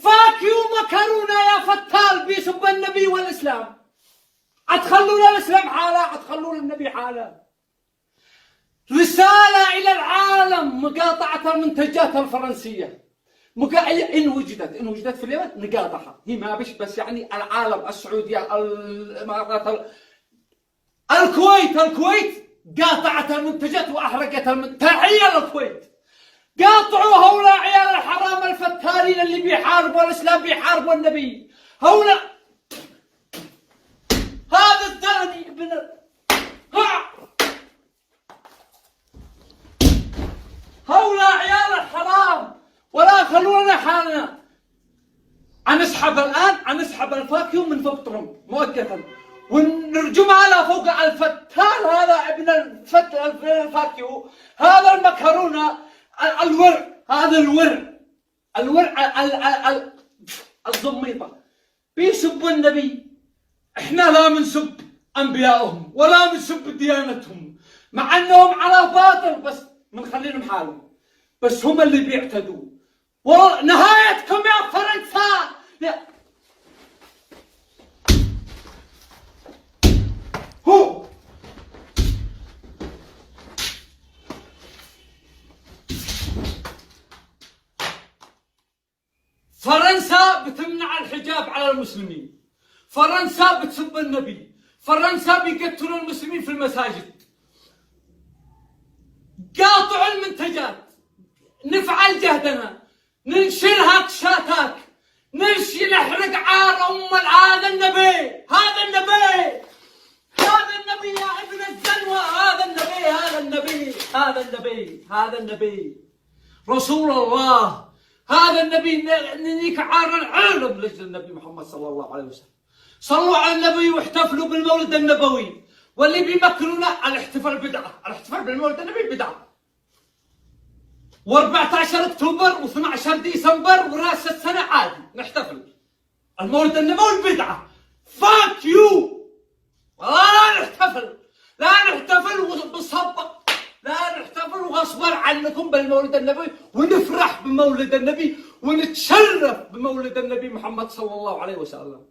فاك يو مكرونا يا فتال بيسب النبي والإسلام. أتخلون الإسلام حالة، أتخلون النبي حالة. رسالة إلى العالم: مقاطعة المنتجات الفرنسية إن وجدت في اليمن نقاطعها. هي ما بس يعني العالم، السعودية، الإمارات، الكويت قاطعت المنتجات وأحرقت تحية للكويت. قاطعوا هؤلاء عيال الحرام الفتارين اللي بيحاربوا الإسلام، بيحاربوا النبي. هؤلاء هذا الثاني ابن هؤلاء عيال الحرام. ولا خلونا حالنا. أنسحب الفاكيو من فوق ترمب مؤقتا، ونرجمها على فوق الفتال هذا ابن الفاكيو، هذا المكرونة، هذا الورع الزميطة بيسبوا النبي. احنا لا منسب انبيائهم ولا منسب ديانتهم، مع انهم على باطل، بس منخليهم حالهم، بس هم اللي بيعتدوا. والله نهايتكم يا فرنسا. هو فرنسا بتمنع الحجاب على المسلمين، فرنسا بتسب النبي، فرنسا بيقتلوا المسلمين في المساجد. قاطعوا المنتجات، نفعل جهدنا، ننشرها كشاتاك، نحرق عار هذا النبي، هذا النبي يا ابن الزنوة، هذا النبي رسول الله، هذا النبي. نيك عار العالم لجل النبي محمد صلى الله عليه وسلم. صلوا على النبي واحتفلوا بالمولد النبوي. واللي بيمكنونا الاحتفال بدعة، الاحتفال بالمولد النبوي بدعة. و14 اكتوبر و12 ديسمبر وراس السنة عادي نحتفل. المولد النبوي بدعة. فاك يو. لا نحتفل بالصبة، لا نحتفل وغصبا عنكم بالمولد النبوي، ونفرح بمولد النبي ونتشرف بمولد النبي محمد صلى الله عليه وسلم.